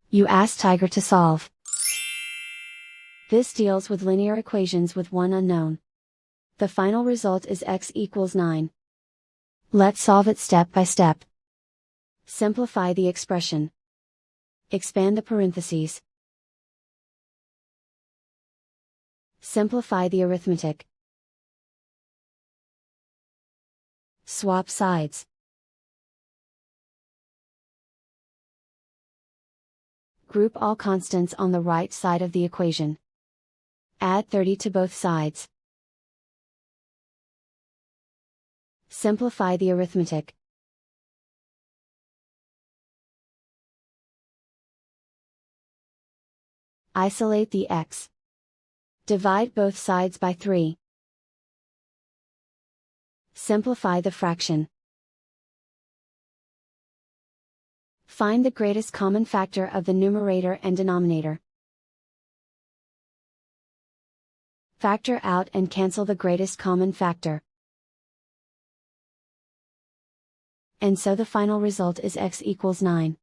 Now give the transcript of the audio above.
You ask Tiger to solve. This deals with linear equations with one unknown. The final result is x equals 9. Let's solve it step by step. Simplify the expression. Expand the parentheses. Simplify the arithmetic. Swap sides. Group all constants on the right side of the equation. Add 30 to both sides. Simplify the arithmetic. Isolate the x. Divide both sides by 3. Simplify the fraction. Find the greatest common factor of the numerator and denominator. Factor out and cancel the greatest common factor. And so the final result is x equals 9.